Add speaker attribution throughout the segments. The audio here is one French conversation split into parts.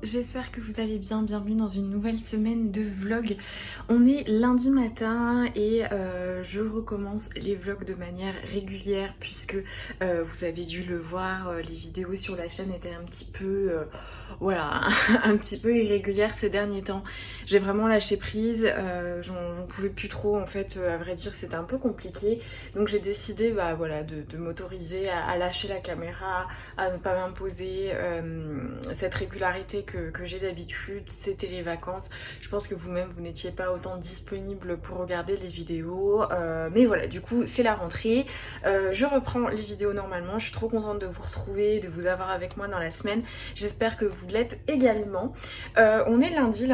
Speaker 1: j'espère que vous allez bien, bienvenue dans une nouvelle semaine de vlog. On est lundi matin et je recommence les vlogs de manière régulière puisque vous avez dû le voir, les vidéos sur la chaîne étaient un petit peu... voilà, un petit peu irrégulière ces derniers temps. J'ai vraiment lâché prise, j'en pouvais plus trop en fait, à vrai dire c'était un peu compliqué. Donc j'ai décidé voilà, de m'autoriser à lâcher la caméra, à ne pas m'imposer cette régularité que j'ai d'habitude. C'était les vacances. Je pense que vous-même vous n'étiez pas autant disponible pour regarder les vidéos. Mais voilà, du coup c'est la rentrée. Je reprends les vidéos normalement. Je suis trop contente de vous retrouver, de vous avoir avec moi dans la semaine. J'espère que vous l'êtes également. On est lundi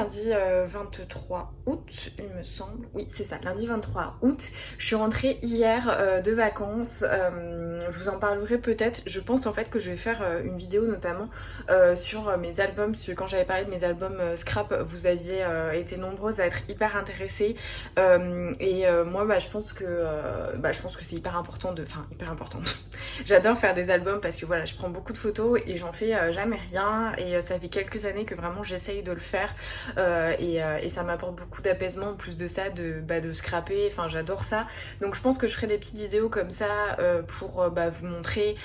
Speaker 1: 23 août, il me semble. Oui, c'est ça, lundi 23 août. Je suis rentrée hier de vacances. Je vous en parlerai peut-être. Je pense en fait que je vais faire une vidéo notamment sur mes albums. Parce que quand j'avais parlé de mes albums scrap, vous aviez été nombreuses à être hyper intéressées. Moi, je pense que c'est hyper important de... Enfin, hyper important. J'adore faire des albums parce que voilà, je prends beaucoup de photos et j'en fais jamais rien. Et ça fait quelques années que vraiment j'essaye de le faire. Et ça m'apporte beaucoup d'apaisement. En plus de ça, de scraper. Enfin, j'adore ça. Donc je pense que je ferai des petites vidéos comme ça pour vous montrer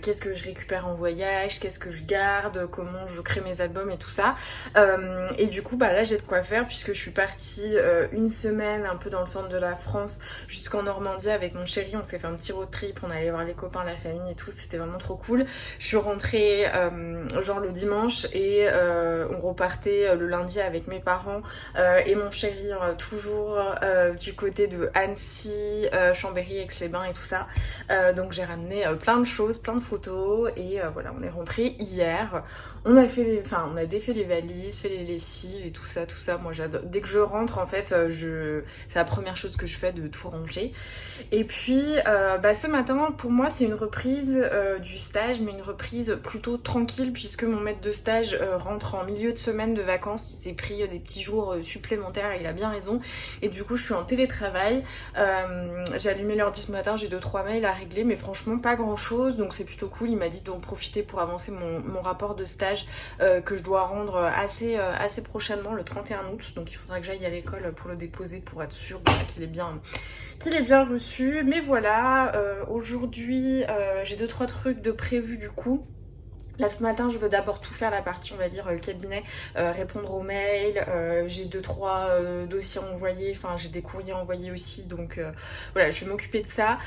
Speaker 1: qu'est-ce que je récupère en voyage, qu'est-ce que je garde, comment je crée mes albums et tout ça. Et du coup là j'ai de quoi faire puisque je suis partie une semaine un peu dans le centre de la France jusqu'en Normandie avec mon chéri. On s'est fait un petit road trip, on allait voir les copains, la famille et tout, c'était vraiment trop cool. Je suis rentrée genre le dimanche et on repartait le lundi avec mes parents et mon chéri toujours du côté de Annecy, Chambéry, Aix-les-Bains et tout ça. Donc j'ai ramené plein de choses, plein de photos et voilà, on est rentré hier. On a défait les valises, fait les lessives et tout ça. Moi j'adore. Dès que je rentre en fait, c'est la première chose que je fais, de tout ranger. Et puis ce matin pour moi c'est une reprise du stage, mais une reprise plutôt tranquille puisque mon maître de stage rentre en milieu de semaine de vacances. Il s'est pris des petits jours supplémentaires et il a bien raison. Et du coup je suis en télétravail. J'ai allumé l'ordi ce matin, j'ai 2-3 mails à régler, mais franchement pas grand chose, donc c'est plutôt cool. Il m'a dit d'en profiter pour avancer mon rapport de stage que je dois rendre assez prochainement, le 31 août. Donc il faudra que j'aille à l'école pour le déposer pour être sûre qu'il est bien reçu. Mais voilà, aujourd'hui j'ai 2-3 trucs de prévu du coup. Là ce matin je veux d'abord tout faire la partie on va dire cabinet, répondre aux mails, j'ai 2-3 dossiers envoyés, enfin j'ai des courriers envoyés aussi, donc voilà, je vais m'occuper de ça.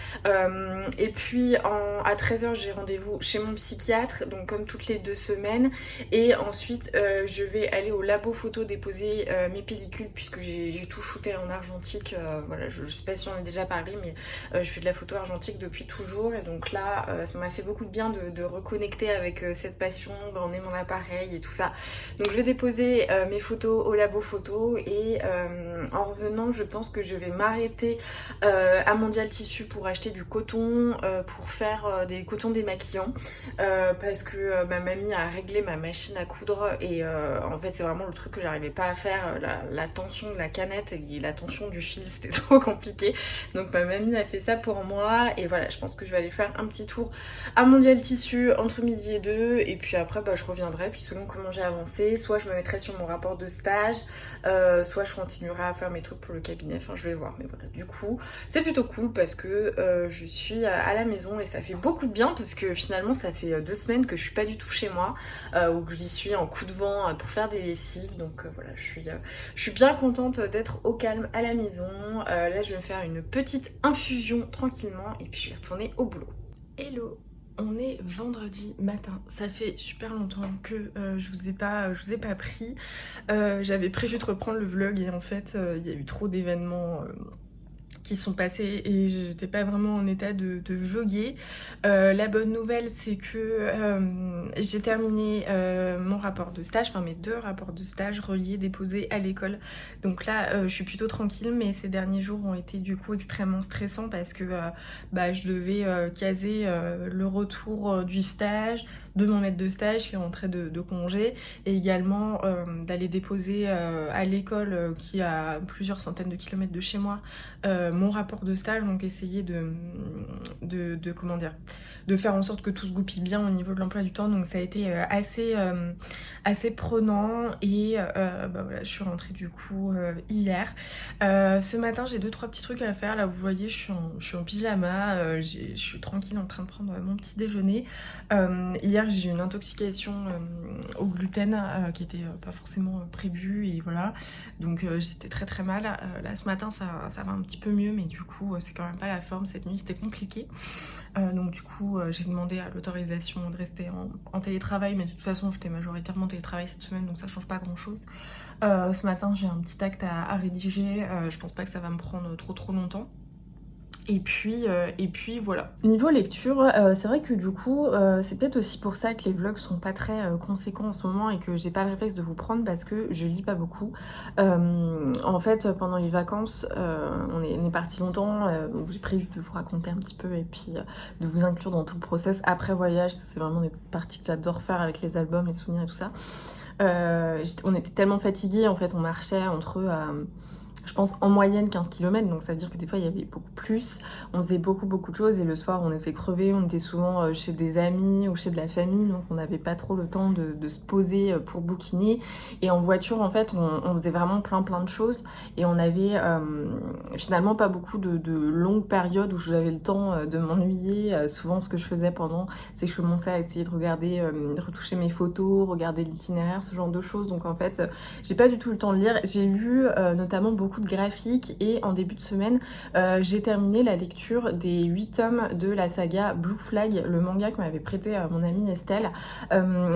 Speaker 1: Et puis à 13h j'ai rendez-vous chez mon psychiatre, donc comme toutes les 2 semaines, et ensuite je vais aller au labo photo déposer mes pellicules puisque j'ai tout shooté en argentique. Voilà, je sais pas si on en a déjà parlé, mais je fais de la photo argentique depuis toujours, et donc là ça m'a fait beaucoup de bien de reconnecter avec cette passion, d'emmener mon appareil et tout ça. Donc je vais déposer mes photos au labo photo et en revenant je pense que je vais m'arrêter à Mondial Tissu pour acheter du coton pour faire des cotons démaquillants parce que ma mamie a réglé ma machine à coudre et en fait c'est vraiment le truc que j'arrivais pas à faire, la tension de la canette et la tension du fil, c'était trop compliqué. Donc ma mamie a fait ça pour moi et voilà, je pense que je vais aller faire un petit tour à Mondial Tissu entre midi et 2, et puis après je reviendrai, puis selon comment j'ai avancé, soit je me mettrai sur mon rapport de stage, soit je continuerai à faire mes trucs pour le cabinet, enfin je vais voir. Mais voilà, du coup c'est plutôt cool parce que je suis à la maison et ça fait beaucoup de bien parce que finalement ça fait 2 semaines que je suis pas du tout chez moi, ou que j'y suis en coup de vent pour faire des lessives, donc voilà, je suis bien contente d'être au calme à la maison. Là je vais me faire une petite infusion tranquillement et puis je vais retourner au boulot. Hello! On est vendredi matin, ça fait super longtemps que je vous ai pas pris. J'avais prévu de reprendre le vlog et en fait il y a eu trop d'événements qui sont passés et j'étais pas vraiment en état de vlogger. La bonne nouvelle c'est que j'ai terminé mon rapport de stage, enfin mes 2 rapports de stage reliés, déposés à l'école. Donc là je suis plutôt tranquille, mais ces derniers jours ont été du coup extrêmement stressants parce que je devais caser le retour du stage, de mon maître de stage qui est rentré de congé, et également d'aller déposer à l'école qui est à plusieurs centaines de kilomètres de chez moi mon rapport de stage, donc essayer comment dire, de faire en sorte que tout se goupille bien au niveau de l'emploi du temps. Donc ça a été assez prenant et bah voilà, je suis rentrée du coup hier. Ce matin j'ai 2-3 petits trucs à faire. Là vous voyez, je suis en pyjama, je suis tranquille en train de prendre mon petit déjeuner. Hier j'ai eu une intoxication au gluten qui était pas forcément prévue et voilà, donc j'étais très très mal. Là ce matin ça va un petit peu mieux, mais du coup c'est quand même pas la forme. Cette nuit c'était compliqué, donc du coup j'ai demandé à l'autorisation de rester en télétravail, mais de toute façon j'étais majoritairement en télétravail cette semaine, donc ça change pas grand chose. Ce matin j'ai un petit acte à rédiger, je pense pas que ça va me prendre trop longtemps. Et puis voilà. Niveau lecture, c'est vrai que du coup, c'est peut-être aussi pour ça que les vlogs sont pas très conséquents en ce moment et que j'ai pas le réflexe de vous prendre parce que je lis pas beaucoup. En fait, pendant les vacances, on est parti longtemps, donc j'ai prévu de vous raconter un petit peu et puis de vous inclure dans tout le process après voyage. C'est vraiment des parties que j'adore faire avec les albums, les souvenirs et tout ça. On était tellement fatigués, en fait, on marchait entre je pense en moyenne 15 km, donc ça veut dire que des fois il y avait beaucoup plus, on faisait beaucoup de choses et le soir on était crevés, on était souvent chez des amis ou chez de la famille, donc on n'avait pas trop le temps de se poser pour bouquiner. Et en voiture en fait on faisait vraiment plein de choses et on avait finalement pas beaucoup de longues périodes où j'avais le temps de m'ennuyer. Souvent ce que je faisais pendant, c'est que je commençais à essayer de regarder, retoucher mes photos, regarder l'itinéraire, ce genre de choses. Donc en fait j'ai pas du tout le temps de lire. J'ai lu notamment beaucoup de graphiques et en début de semaine j'ai terminé la lecture des 8 tomes de la saga Blue Flag, le manga que m'avait prêté mon amie Estelle.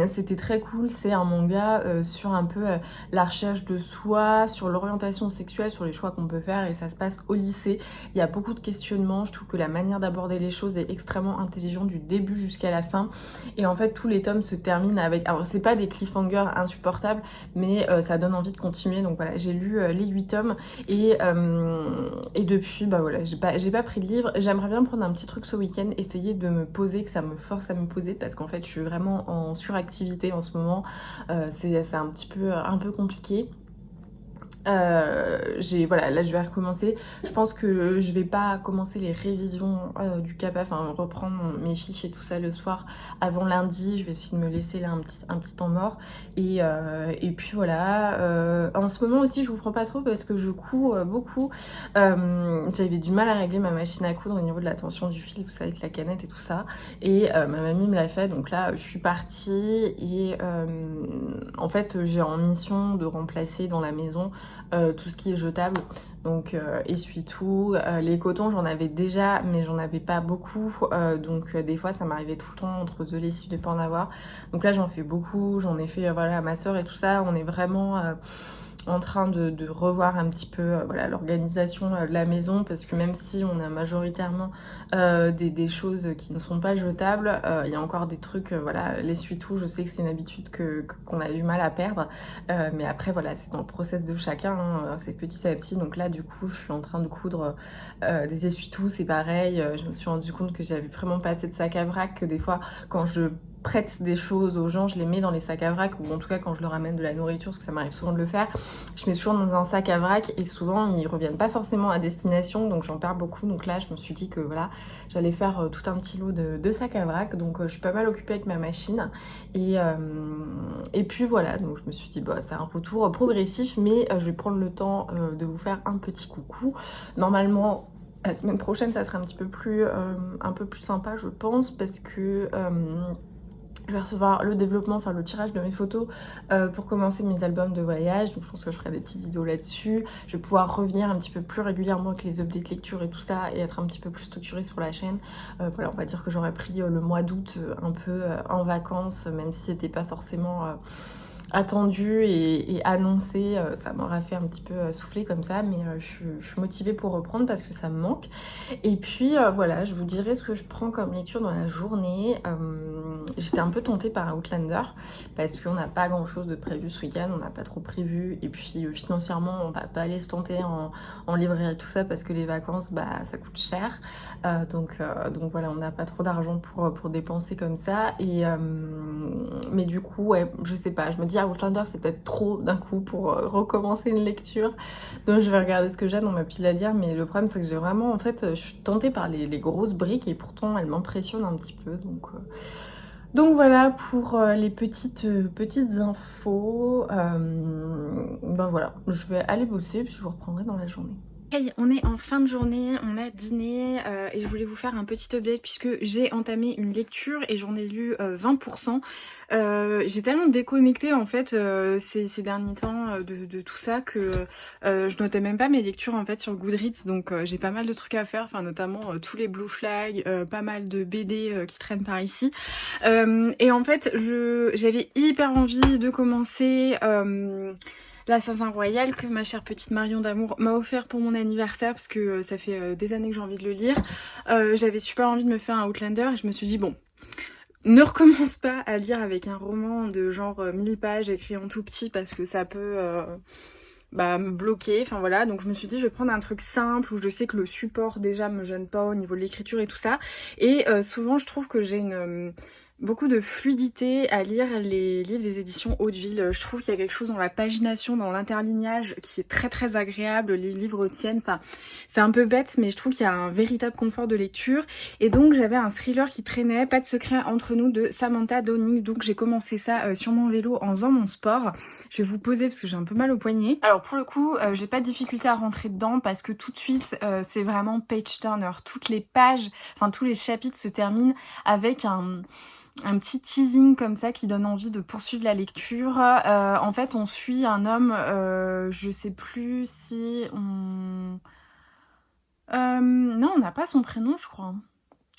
Speaker 1: C'était très cool, c'est un manga sur un peu la recherche de soi, sur l'orientation sexuelle, sur les choix qu'on peut faire, et ça se passe au lycée. Il y a beaucoup de questionnements, je trouve que la manière d'aborder les choses est extrêmement intelligente du début jusqu'à la fin, et en fait tous les tomes se terminent avec, alors c'est pas des cliffhangers insupportables, mais ça donne envie de continuer. Donc voilà, j'ai lu les 8 tomes et depuis bah voilà, j'ai pas pris de livre. J'aimerais bien prendre un petit truc ce week-end, essayer de me poser, que ça me force à me poser, parce qu'en fait je suis vraiment en suractivité en ce moment. C'est un peu compliqué. Voilà, là je vais recommencer. Je pense que je vais pas commencer les révisions du CAPA, enfin reprendre mes fiches et tout ça le soir avant lundi. Je vais essayer de me laisser là un petit temps mort. Et puis voilà. En ce moment aussi je vous prends pas trop parce que je couds beaucoup. J'avais du mal à régler ma machine à coudre au niveau de la tension du fil, vous savez, avec la canette et tout ça. Et ma mamie me l'a fait, donc là je suis partie et en fait j'ai en mission de remplacer dans la maison tout ce qui est jetable, donc essuie-tout, les cotons j'en avais déjà mais j'en avais pas beaucoup, donc des fois ça m'arrivait tout le temps entre deux lessives de pas en avoir, donc là j'en fais beaucoup, j'en ai fait voilà à ma soeur et tout ça. On est vraiment en train de revoir un petit peu voilà, l'organisation de la maison, parce que même si on a majoritairement des choses qui ne sont pas jetables, il y a encore des trucs, voilà, l'essuie-tout, je sais que c'est une habitude qu'on a du mal à perdre, mais après voilà, c'est dans le process de chacun, hein, c'est petit à petit. Donc là du coup je suis en train de coudre des essuie-tout, c'est pareil, je me suis rendu compte que j'avais vraiment pas assez de sac à vrac, que des fois quand je prête des choses aux gens, je les mets dans les sacs à vrac, ou en tout cas quand je leur amène de la nourriture, parce que ça m'arrive souvent de le faire, je mets toujours dans un sac à vrac et souvent ils reviennent pas forcément à destination, donc j'en perds beaucoup. Donc là je me suis dit que voilà, j'allais faire tout un petit lot de sacs à vrac, donc je suis pas mal occupée avec ma machine et puis voilà, donc je me suis dit bah c'est un retour progressif, mais je vais prendre le temps de vous faire un petit coucou. Normalement la semaine prochaine ça sera un peu plus sympa je pense, parce que je vais recevoir le développement, enfin le tirage de mes photos pour commencer mes albums de voyage. Donc je pense que je ferai des petites vidéos là-dessus. Je vais pouvoir revenir un petit peu plus régulièrement avec les updates lecture et tout ça, et être un petit peu plus structurée sur la chaîne. Voilà, on va dire que j'aurais pris le mois d'août un peu en vacances, même si c'était pas forcément attendu et annoncé, ça m'aura fait un petit peu souffler comme ça, mais je suis motivée pour reprendre parce que ça me manque. Et puis voilà, je vous dirai ce que je prends comme lecture dans la journée. J'étais un peu tentée par Outlander parce qu'on n'a pas grand chose de prévu ce week-end, on n'a pas trop prévu, et puis financièrement on va pas aller se tenter en librairie tout ça, parce que les vacances bah ça coûte cher, donc voilà, on n'a pas trop d'argent pour dépenser comme ça. Et mais du coup ouais, je sais pas, je me dis
Speaker 2: dire Outlander c'est peut-être trop d'un coup pour recommencer une lecture, donc je vais regarder ce que j'ai dans ma pile à lire, mais le problème c'est que j'ai vraiment, en fait, je suis tentée par les grosses briques et pourtant elles m'impressionnent un petit peu, donc voilà pour les petites infos. Ben voilà, je vais aller bosser puis je vous reprendrai dans la journée.
Speaker 1: Hey, on est en fin de journée, on a dîné et je voulais vous faire un petit update puisque j'ai entamé une lecture et j'en ai lu 20%. J'ai tellement déconnecté en fait ces derniers temps de tout ça que je notais même pas mes lectures en fait sur Goodreads, donc j'ai pas mal de trucs à faire, enfin notamment tous les Blue Flag, pas mal de BD qui traînent par ici. Et en fait j'avais hyper envie de commencer l'Assassin Royal que ma chère petite Marion d'amour m'a offert pour mon anniversaire parce que ça fait des années que j'ai envie de le lire. J'avais super envie de me faire un Outlander et je me suis dit bon, ne recommence pas à lire avec un roman de genre 1000 pages écrit en tout petit parce que ça peut me bloquer, enfin voilà. Donc je me suis dit je vais prendre un truc simple où je sais que le support déjà me gêne pas au niveau de l'écriture et tout ça. Et souvent je trouve que j'ai beaucoup de fluidité à lire les livres des éditions Hauteville. Je trouve qu'il y a quelque chose dans la pagination, dans l'interlignage qui est très très agréable, les livres tiennent, enfin c'est un peu bête mais je trouve qu'il y a un véritable confort de lecture. Et donc j'avais un thriller qui traînait, Pas de secret entre nous de Samantha Downing, donc j'ai commencé ça sur mon vélo en faisant mon sport. Je vais vous poser parce que j'ai un peu mal au poignet. Alors pour le coup j'ai pas de difficulté à rentrer dedans parce que tout de suite c'est vraiment page turner, toutes les pages, enfin tous les chapitres se terminent avec un petit teasing comme ça qui donne envie de poursuivre la lecture. En fait, on suit un homme, je sais plus si on... non, on n'a pas son prénom, je crois.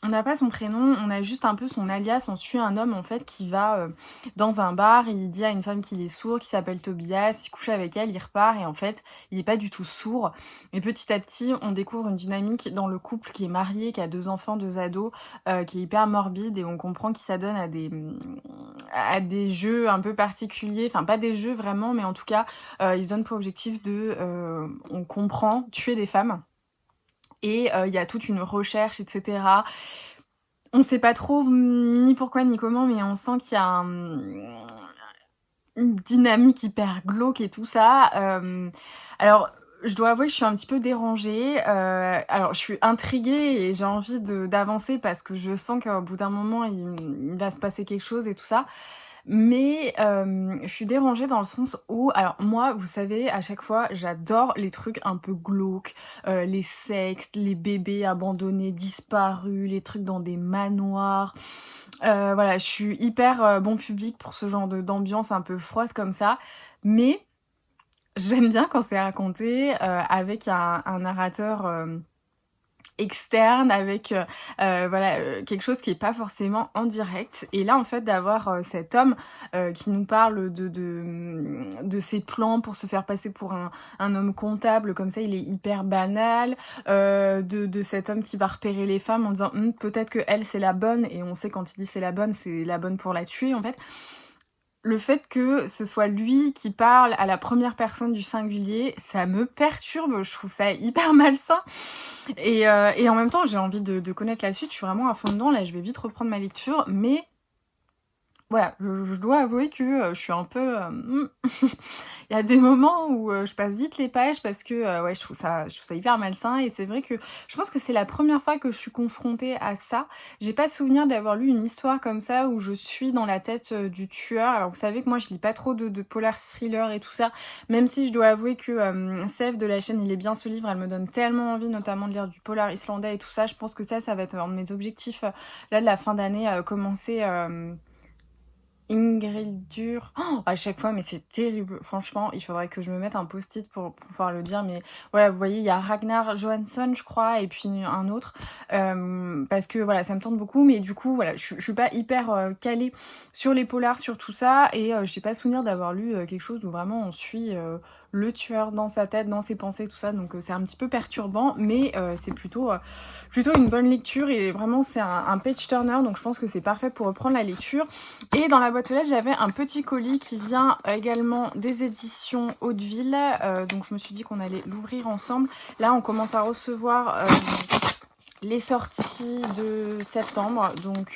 Speaker 1: On n'a pas son prénom, on a juste un peu son alias. On suit un homme en fait qui va dans un bar, il dit à une femme qu'il est sourd, qui s'appelle Tobias, il couche avec elle, il repart et en fait il est pas du tout sourd. Et petit à petit on découvre une dynamique dans le couple qui est marié, qui a 2 enfants, 2 ados, qui est hyper morbide et on comprend qu'il s'adonne à des jeux un peu particuliers, enfin pas des jeux vraiment mais en tout cas il se donne pour objectif de, on comprend, tuer des femmes. Et il y a toute une recherche, etc. On sait pas trop ni pourquoi ni comment, mais on sent qu'il y a une dynamique hyper glauque et tout ça. Alors, je dois avouer que je suis un petit peu dérangée. Alors, je suis intriguée et j'ai envie d'avancer parce que je sens qu'au bout d'un moment, il va se passer quelque chose et tout ça. Mais je suis dérangée dans le sens où, alors moi, vous savez, à chaque fois, j'adore les trucs un peu glauques, les sectes, les bébés abandonnés, disparus, les trucs dans des manoirs. Voilà, je suis hyper bon public pour ce genre d'ambiance un peu froide comme ça. Mais j'aime bien quand c'est raconté avec un narrateur externe, avec quelque chose qui est pas forcément en direct. Et là en fait d'avoir cet homme qui nous parle de ses plans pour se faire passer pour un homme comptable comme ça, il est hyper banal, de cet homme qui va repérer les femmes en disant peut-être que elle c'est la bonne, et on sait quand il dit c'est la bonne pour la tuer en fait. Le fait que ce soit lui qui parle à la première personne du singulier, ça me perturbe, je trouve ça hyper malsain. Et en même temps, j'ai envie de connaître la suite, je suis vraiment à fond dedans, là je vais vite reprendre ma lecture, mais voilà, je dois avouer que je suis un peu... Il y a des moments où je passe vite les pages parce que je trouve ça hyper malsain, et c'est vrai que je pense que c'est la première fois que je suis confrontée à ça. J'ai pas souvenir d'avoir lu une histoire comme ça où je suis dans la tête du tueur. Alors vous savez que moi je lis pas trop de polar thriller et tout ça, même si je dois avouer que Sève de la chaîne Il est bien ce livre, elle me donne tellement envie notamment de lire du polar islandais et tout ça. Je pense que ça va être un de mes objectifs là de la fin d'année, commencer... Ingrildur, à chaque fois, mais c'est terrible, franchement, il faudrait que je me mette un post-it pour pouvoir le dire, mais voilà, vous voyez, il y a Ragnar Johansson, je crois, et puis un autre, parce que voilà, ça me tente beaucoup, mais du coup, voilà, je suis pas hyper calée sur les polars, sur tout ça, et j'ai pas souvenir d'avoir lu quelque chose où vraiment on suit le tueur dans sa tête, dans ses pensées, tout ça, donc c'est un petit peu perturbant, mais c'est plutôt une bonne lecture, et vraiment c'est un page turner, donc je pense que c'est parfait pour reprendre la lecture. Et dans la boîte aux lettres, j'avais un petit colis qui vient également des éditions Hauteville, donc je me suis dit qu'on allait l'ouvrir ensemble. Là on commence à recevoir les sorties de septembre, donc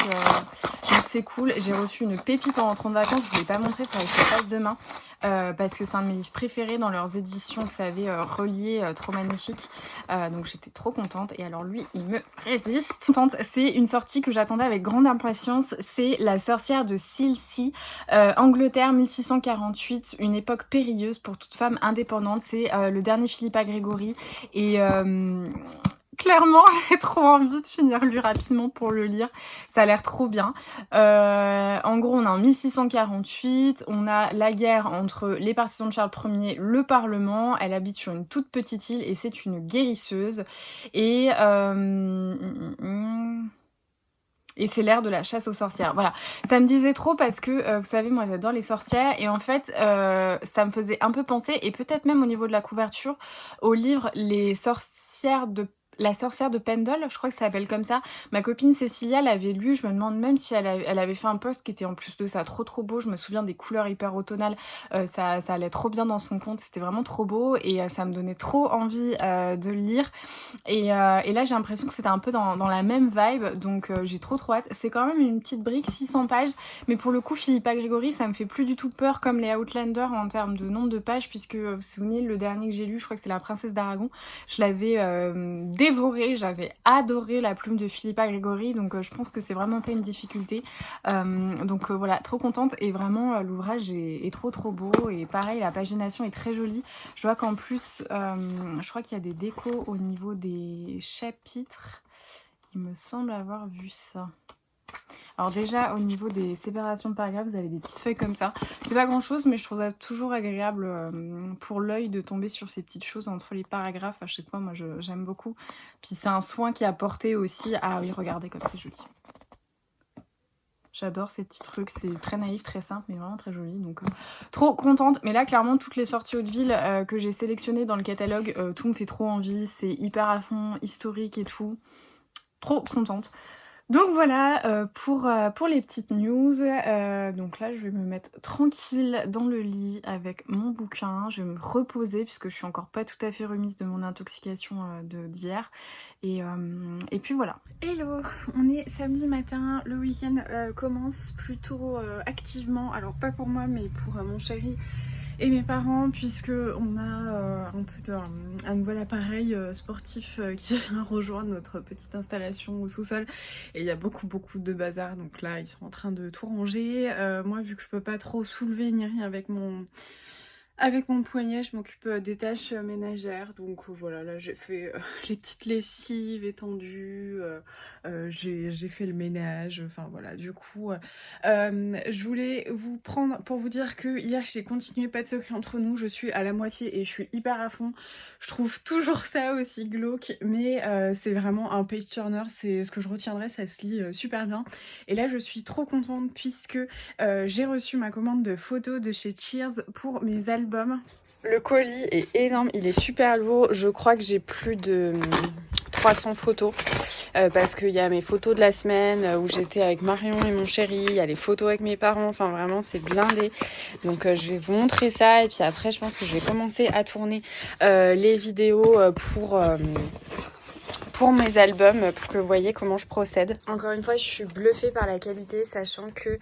Speaker 1: c'est cool. J'ai reçu une pépite en rentrant de vacances, je ne vous l'ai pas montré, il faudrait que je le fasse demain. Parce que c'est un de mes livres préférés dans leurs éditions, vous savez, reliées, trop magnifiques. Donc j'étais trop contente. Et alors lui, il me résiste. C'est une sortie que j'attendais avec grande impatience. C'est La sorcière de Silsey, Angleterre 1648, une époque périlleuse pour toute femme indépendante. C'est le dernier Philippa Gregory. Et clairement, j'ai trop envie de finir lui rapidement pour le lire. Ça a l'air trop bien. En gros, on est en 1648. On a la guerre entre les partisans de Charles Ier, le Parlement. Elle habite sur une toute petite île et c'est une guérisseuse. Et c'est l'ère de la chasse aux sorcières. Voilà, ça me disait trop parce que, vous savez, moi j'adore les sorcières. Et en fait, ça me faisait un peu penser, et peut-être même au niveau de la couverture, au livre La sorcière de Pendle, je crois que ça s'appelle comme ça. Ma copine Cécilia l'avait lu, je me demande même si elle avait fait un post qui était en plus de ça trop beau. Je me souviens des couleurs hyper automnales, ça allait trop bien dans son compte, c'était vraiment trop beau et ça me donnait trop envie de le lire. Et là j'ai l'impression que c'était un peu dans la même vibe, donc j'ai trop hâte. C'est quand même une petite brique, 600 pages, mais pour le coup Philippa Gregory ça me fait plus du tout peur comme les Outlander en termes de nombre de pages, puisque vous vous souvenez, le dernier que j'ai lu, je crois que c'est La Princesse d'Aragon, je l'avais dévoré, j'avais adoré la plume de Philippa Gregory, donc je pense que c'est vraiment pas une difficulté. Donc voilà, trop contente, et vraiment l'ouvrage est trop beau, et pareil la pagination est très jolie. Je vois qu'en plus je crois qu'il y a des décos au niveau des chapitres, il me semble avoir vu ça. Alors déjà au niveau des séparations de paragraphes, vous avez des petites feuilles comme ça. C'est pas grand chose, mais je trouve ça toujours agréable pour l'œil de tomber sur ces petites choses entre les paragraphes. À chaque fois, moi j'aime beaucoup. Puis c'est un soin qui a porté aussi. Ah oui, regardez comme c'est joli. J'adore ces petits trucs, c'est très naïf, très simple, mais vraiment très joli. Donc trop contente. Mais là, clairement, toutes les sorties haute ville que j'ai sélectionnées dans le catalogue, tout me fait trop envie. C'est hyper à fond, historique et tout. Trop contente. Donc voilà pour les petites news. Donc là je vais me mettre tranquille dans le lit avec mon bouquin. Je vais me reposer puisque je suis encore pas tout à fait remise de mon intoxication d'hier. Et puis voilà. Hello, on est samedi matin, le week-end commence plutôt activement. Alors pas pour moi mais pour mon chéri et mes parents, puisque on a un peu un nouvel appareil sportif qui vient rejoindre notre petite installation au sous-sol, et il y a beaucoup de bazar, donc là ils sont en train de tout ranger. Moi vu que je peux pas trop soulever ni rien avec mon poignet, je m'occupe des tâches ménagères, donc voilà, là j'ai fait les petites lessives étendues, j'ai fait le ménage, enfin voilà, du coup je voulais vous prendre pour vous dire que hier j'ai continué Pas de secret entre nous, je suis à la moitié et je suis hyper à fond. Je trouve toujours ça aussi glauque, mais c'est vraiment un page turner, c'est ce que je retiendrai, ça se lit super bien. Et là je suis trop contente puisque j'ai reçu ma commande de photos de chez Cheers pour mes albums. Le colis est énorme, il est super lourd, je crois que j'ai plus de 300 photos. Parce qu'il y a mes photos de la semaine où j'étais avec Marion et mon chéri, il y a les photos avec mes parents, enfin vraiment c'est blindé. Donc je vais vous montrer ça, et puis après je pense que je vais commencer à tourner les vidéos pour mes albums, pour que vous voyez comment je procède. Encore une fois, je suis bluffée par la qualité, sachant que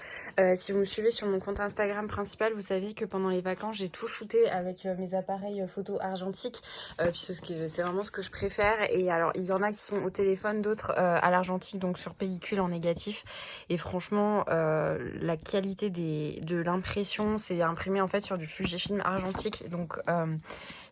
Speaker 1: si vous me suivez sur mon compte Instagram principal, vous savez que pendant les vacances, j'ai tout shooté avec mes appareils photo argentiques, puisque c'est vraiment ce que je préfère. Et alors, il y en a qui sont au téléphone, d'autres à l'argentique, donc sur pellicule en négatif. Et franchement, la qualité de l'impression, c'est imprimé en fait sur du Fujifilm argentique, donc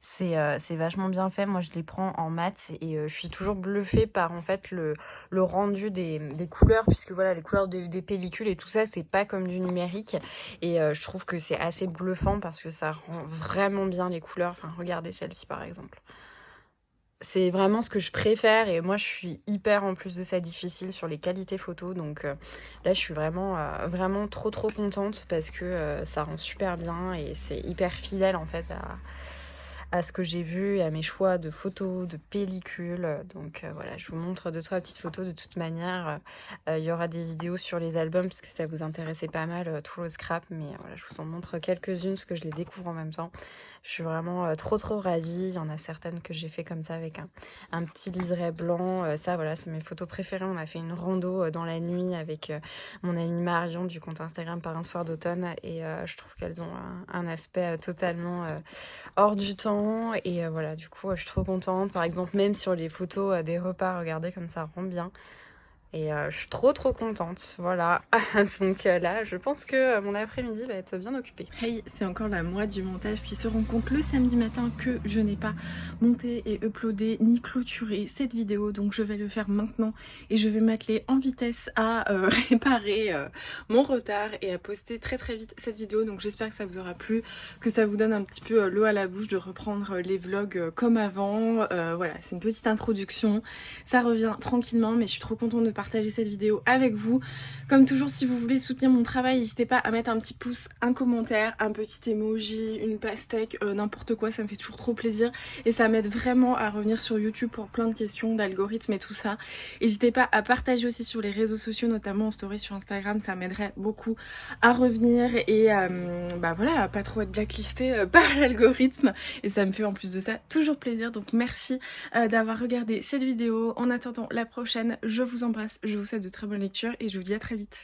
Speaker 1: c'est vachement bien fait. Moi je les prends en mat et je suis toujours bluffée par en fait le rendu des couleurs, puisque voilà, les couleurs des pellicules et tout ça, c'est pas comme du numérique, et je trouve que c'est assez bluffant parce que ça rend vraiment bien les couleurs. Enfin regardez celle-ci par exemple, c'est vraiment ce que je préfère, et moi je suis hyper en plus de ça difficile sur les qualités photos, donc là je suis vraiment trop contente parce que ça rend super bien et c'est hyper fidèle en fait
Speaker 3: à ce que j'ai vu et à mes choix de photos, de pellicules. Donc voilà, je vous montre 2-3 petites photos de toute manière. Il y aura des vidéos sur les albums parce que ça vous intéressait pas mal, tout le scrap. Mais voilà, je vous en montre quelques-unes parce que je les découvre en même temps. Je suis vraiment trop ravie. Il y en a certaines que j'ai fait comme ça avec un petit liseré blanc. Ça voilà, c'est mes photos préférées. On a fait une rando dans la nuit avec mon amie Marion du compte Instagram Par un soir d'automne. Et je trouve qu'elles ont un aspect totalement hors du temps. Et voilà, du coup, je suis trop contente. Par exemple, même sur les photos des repas, regardez comme ça rend bien. Et je suis trop contente, voilà. Donc là, je pense que mon après-midi va être bien occupé.
Speaker 1: Hey, c'est encore la moi du montage qui se rend compte le samedi matin que je n'ai pas monté et uploadé ni clôturé cette vidéo, donc je vais le faire maintenant et je vais m'atteler en vitesse à réparer mon retard et à poster très vite cette vidéo. Donc j'espère que ça vous aura plu, que ça vous donne un petit peu l'eau à la bouche de reprendre les vlogs comme avant. Voilà, c'est une petite introduction, ça revient tranquillement, mais je suis trop contente de partager cette vidéo avec vous. Comme toujours, si vous voulez soutenir mon travail, n'hésitez pas à mettre un petit pouce, un commentaire, un petit emoji, une pastèque, n'importe quoi, ça me fait toujours trop plaisir et ça m'aide vraiment à revenir sur YouTube pour plein de questions d'algorithmes et tout ça. N'hésitez pas à partager aussi sur les réseaux sociaux, notamment en story sur Instagram, ça m'aiderait beaucoup à revenir et bah voilà, à pas trop être blacklisté par l'algorithme, et ça me fait en plus de ça toujours plaisir. Donc merci d'avoir regardé cette vidéo. En attendant la prochaine, je vous embrasse, je vous souhaite de très bonnes lectures et je vous dis à très vite.